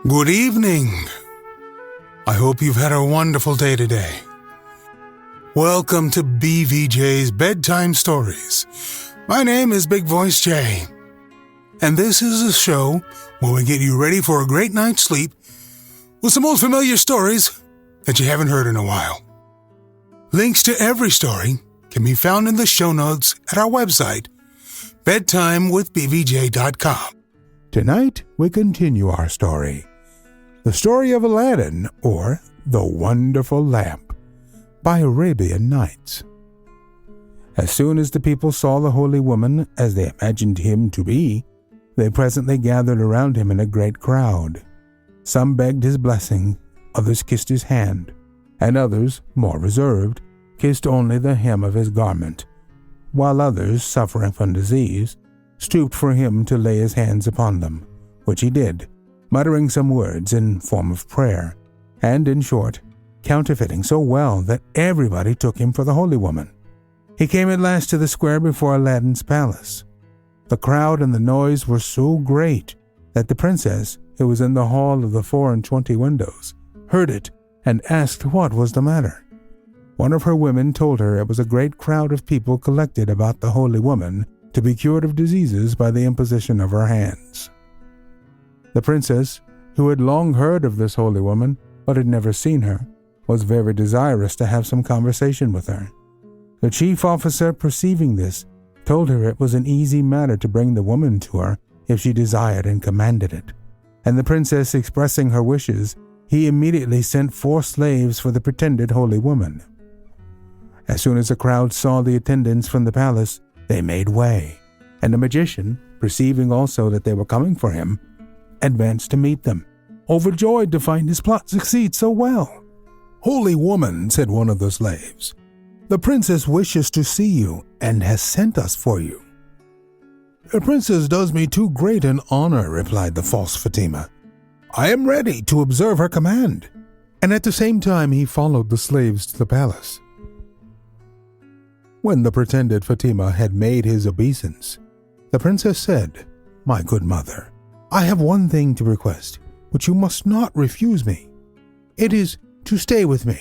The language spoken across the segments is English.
Good evening. I hope you've had a wonderful day today. Welcome to BVJ's Bedtime Stories. My name is Big Voice J, and this is a show where we get you ready for a great night's sleep with some old familiar stories that you haven't heard in a while. Links to every story can be found in the show notes at our website, bedtimewithbvj.com. Tonight, we continue our story. The story of Aladdin, or The Wonderful Lamp, by Arabian Nights. As soon as the people saw the holy woman as they imagined him to be, they presently gathered around him in a great crowd. Some begged his blessing, others kissed his hand, and others, more reserved, kissed only the hem of his garment, while others, suffering from disease, stooped for him to lay his hands upon them, which he did, muttering some words in form of prayer, and, in short, counterfeiting so well that everybody took him for the holy woman. He came at last to the square before Aladdin's palace. The crowd and the noise were so great that the princess, who was in the hall of the 24 windows, heard it and asked what was the matter. One of her women told her it was a great crowd of people collected about the holy woman to be cured of diseases by the imposition of her hands. The princess, who had long heard of this holy woman but had never seen her, was very desirous to have some conversation with her. The chief officer, perceiving this, told her it was an easy matter to bring the woman to her if she desired and commanded it, and the princess expressing her wishes, he immediately sent 4 slaves for the pretended holy woman. As soon as the crowd saw the attendants from the palace, they made way, and the magician, perceiving also that they were coming for him, advanced to meet them, overjoyed to find his plot succeed so well. "Holy woman," said one of the slaves, "the princess wishes to see you and has sent us for you." "The princess does me too great an honor," replied the false Fatima. "I am ready to observe her command." And at the same time he followed the slaves to the palace. When the pretended Fatima had made his obeisance, the princess said, "My good mother, I have one thing to request, which you must not refuse me. It is to stay with me,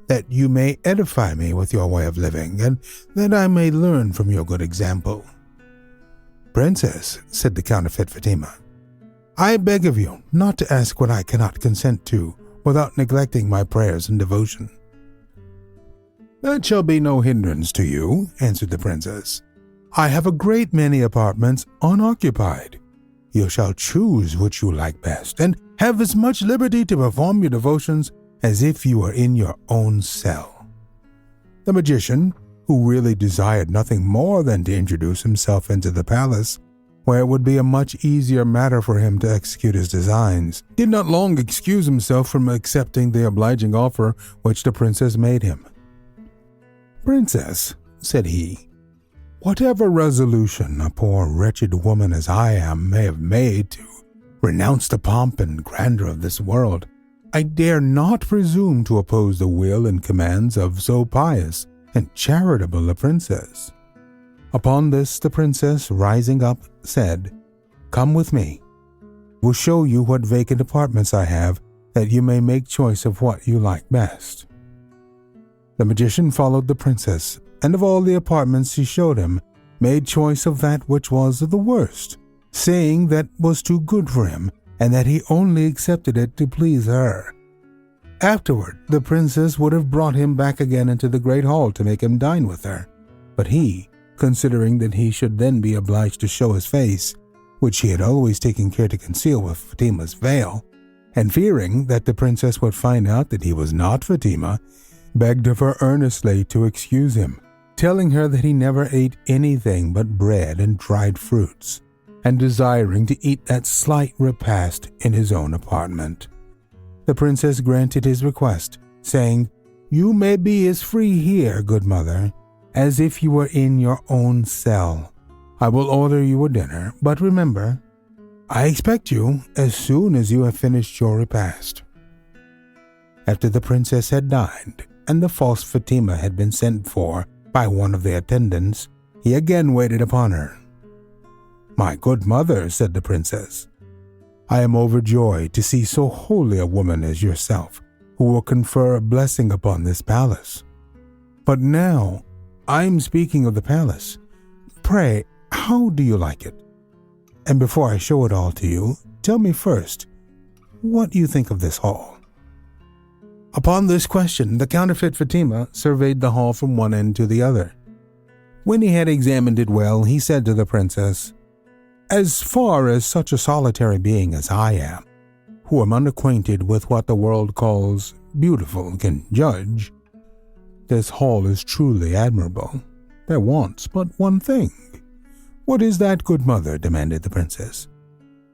that you may edify me with your way of living, and that I may learn from your good example." "Princess," said the counterfeit Fatima, "I beg of you not to ask what I cannot consent to without neglecting my prayers and devotion." "That shall be no hindrance to you," answered the princess. "I have a great many apartments unoccupied. You shall choose which you like best, and have as much liberty to perform your devotions as if you were in your own cell." The magician, who really desired nothing more than to introduce himself into the palace, where it would be a much easier matter for him to execute his designs, did not long excuse himself from accepting the obliging offer which the princess made him. "Princess," said he, "whatever resolution a poor wretched woman as I am may have made to renounce the pomp and grandeur of this world, I dare not presume to oppose the will and commands of so pious and charitable a princess." Upon this the princess, rising up, said, "Come with me. I will show you what vacant apartments I have, that you may make choice of what you like best." The magician followed the princess, and of all the apartments she showed him, made choice of that which was the worst, saying that was too good for him, and that he only accepted it to please her. Afterward, the princess would have brought him back again into the great hall to make him dine with her, but he, considering that he should then be obliged to show his face, which he had always taken care to conceal with Fatima's veil, and fearing that the princess would find out that he was not Fatima, begged of her earnestly to excuse him, telling her that he never ate anything but bread and dried fruits, and desiring to eat that slight repast in his own apartment. The princess granted his request, saying, "You may be as free here, good mother, as if you were in your own cell. I will order you a dinner, but remember, I expect you as soon as you have finished your repast." After the princess had dined, and the false Fatima had been sent for by one of the attendants, he again waited upon her. "My good mother," said the princess, I am overjoyed to see so holy a woman as yourself, who will confer a blessing upon this palace. But now, I am speaking of the palace. Pray, how do you like it? And before I show it all to you, tell me first, what do you think of this hall?" Upon this question, the counterfeit Fatima surveyed the hall from one end to the other. When he had examined it well, he said to the princess, "As far as such a solitary being as I am, who am unacquainted with what the world calls beautiful, can judge, this hall is truly admirable. There wants but one thing." "What is that, good mother?" demanded the princess.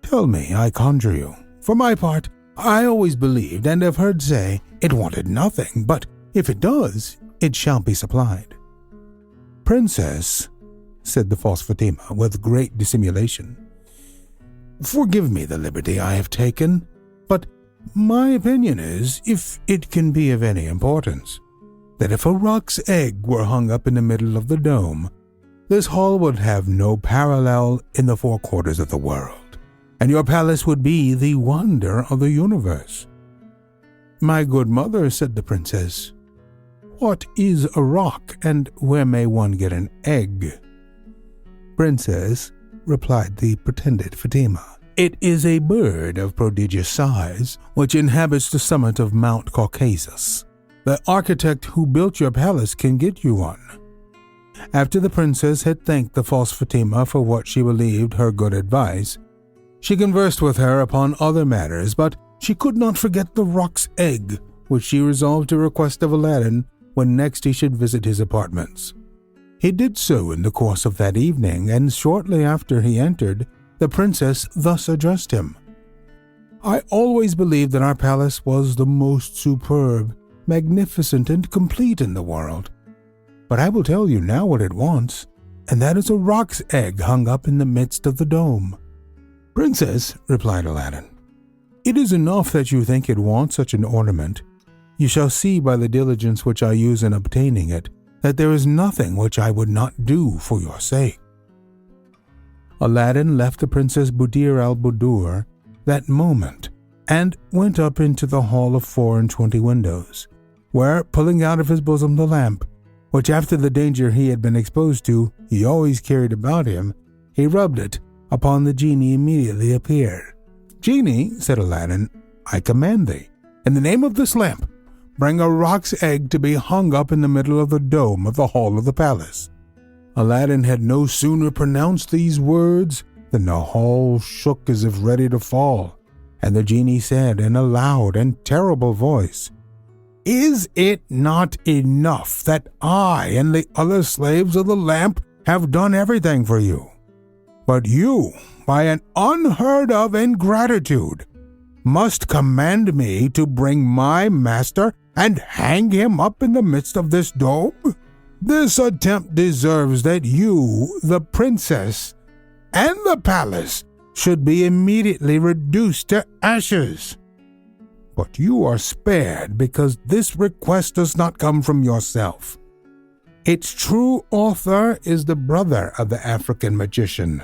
"Tell me, I conjure you. For my part, I always believed and have heard say it wanted nothing, but if it does, it shall be supplied." "Princess," said the false Fatima with great dissimulation, "forgive me the liberty I have taken, but my opinion is, if it can be of any importance, that if a roc's egg were hung up in the middle of the dome, this hall would have no parallel in the four quarters of the world, and your palace would be the wonder of the universe." "My good mother," said the princess, "what is a rock, and where may one get an egg?" "Princess," replied the pretended Fatima, "it is a bird of prodigious size, which inhabits the summit of Mount Caucasus. The architect who built your palace can get you one." After the princess had thanked the false Fatima for what she believed her good advice, she conversed with her upon other matters, but she could not forget the roc's egg, which she resolved to request of Aladdin when next he should visit his apartments. He did so in the course of that evening, and shortly after he entered, the princess thus addressed him: "I always believed that our palace was the most superb, magnificent, and complete in the world. But I will tell you now what it wants, and that is a roc's egg hung up in the midst of the dome." "Princess," replied Aladdin, "it is enough that you think it wants such an ornament. You shall see by the diligence which I use in obtaining it that there is nothing which I would not do for your sake." Aladdin left the Princess Buddir al-Buddur that moment and went up into the hall of 24 windows, where, pulling out of his bosom the lamp, which after the danger he had been exposed to he always carried about him, he rubbed it upon the genie immediately appeared. "Genie," said Aladdin, "I command thee, in the name of this lamp, bring a roc's egg to be hung up in the middle of the dome of the hall of the palace." Aladdin had no sooner pronounced these words than the hall shook as if ready to fall, and the genie said in a loud and terrible voice, "Is it not enough that I and the other slaves of the lamp have done everything for you? But you, by an unheard of ingratitude, must command me to bring my master and hang him up in the midst of this dome? This attempt deserves that you, the princess, and the palace should be immediately reduced to ashes. But you are spared because this request does not come from yourself. Its true author is the brother of the African magician,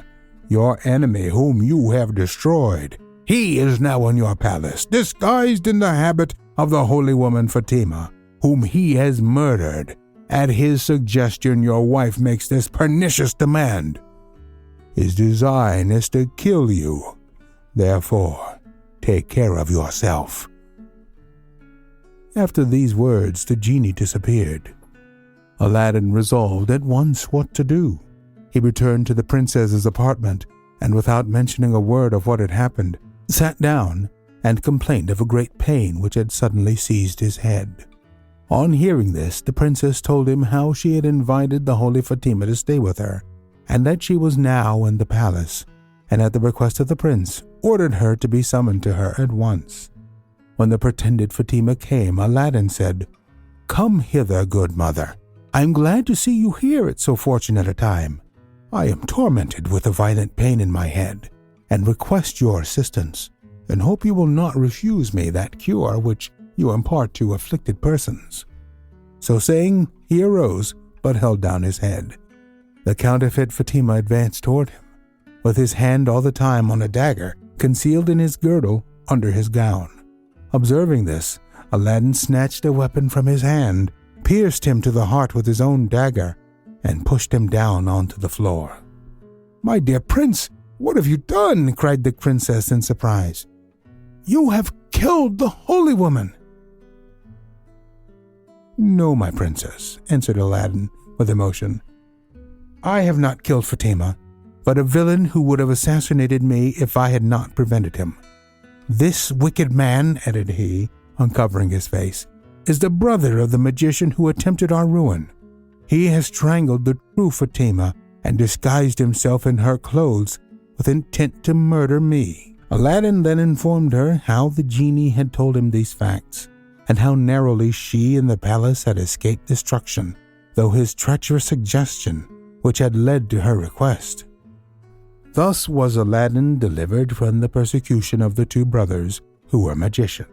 your enemy whom you have destroyed. He is now in your palace, disguised in the habit of the holy woman Fatima, whom he has murdered. At his suggestion, your wife makes this pernicious demand. His design is to kill you. Therefore, take care of yourself." After these words, the genie disappeared. Aladdin resolved at once what to do. He returned to the princess's apartment, and without mentioning a word of what had happened, sat down and complained of a great pain which had suddenly seized his head. On hearing this, the princess told him how she had invited the holy Fatima to stay with her, and that she was now in the palace, and at the request of the prince, ordered her to be summoned to her at once. When the pretended Fatima came, Aladdin said, "Come hither, good mother. I am glad to see you here at so fortunate a time. I am tormented with a violent pain in my head, and request your assistance, and hope you will not refuse me that cure which you impart to afflicted persons." So saying, he arose, but held down his head. The counterfeit Fatima advanced toward him, with his hand all the time on a dagger concealed in his girdle under his gown. Observing this, Aladdin snatched a weapon from his hand, pierced him to the heart with his own dagger, and pushed him down onto the floor. "My dear prince, what have you done?" cried the princess in surprise. "You have killed the holy woman." "No, my princess," answered Aladdin with emotion. "I have not killed Fatima, but a villain who would have assassinated me if I had not prevented him. This wicked man," added he, uncovering his face, "is the brother of the magician who attempted our ruin. He has strangled the true Fatima and disguised himself in her clothes with intent to murder me." Aladdin then informed her how the genie had told him these facts, and how narrowly she and the palace had escaped destruction, though his treacherous suggestion, which had led to her request. Thus was Aladdin delivered from the persecution of the two brothers who were magicians.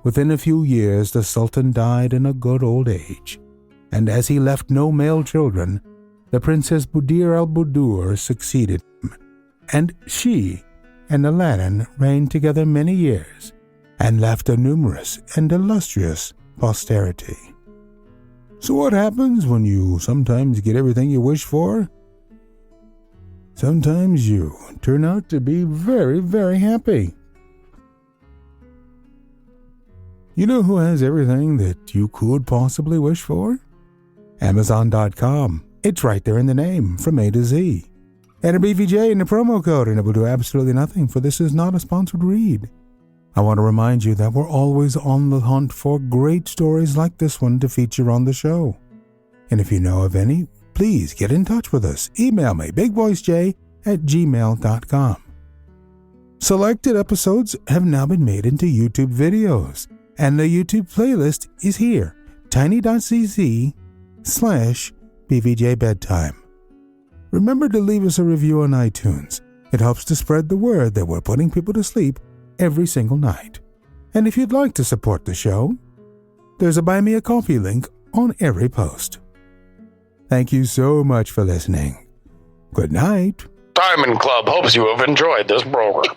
Within a few years the Sultan died in a good old age, and as he left no male children, the Princess Buddir al-Buddur succeeded him, and she and Aladdin reigned together many years, and left a numerous and illustrious posterity. So what happens when you sometimes get everything you wish for? Sometimes you turn out to be very, very happy. You know who has everything that you could possibly wish for? Amazon.com. It's right there in the name, from A to Z. Enter BVJ in the promo code and it will do absolutely nothing, for this is not a sponsored read. I want to remind you that we're always on the hunt for great stories like this one to feature on the show. And if you know of any, please get in touch with us. Email me, bigvoicej@gmail.com. Selected episodes have now been made into YouTube videos, and the YouTube playlist is here, tiny.cc/BVJ Bedtime. Remember to leave us a review on iTunes. It helps to spread the word that we're putting people to sleep every single night. And if you'd like to support the show, there's a Buy Me a Coffee link on every post. Thank you so much for listening. Good night. Diamond Club hopes you have enjoyed this program.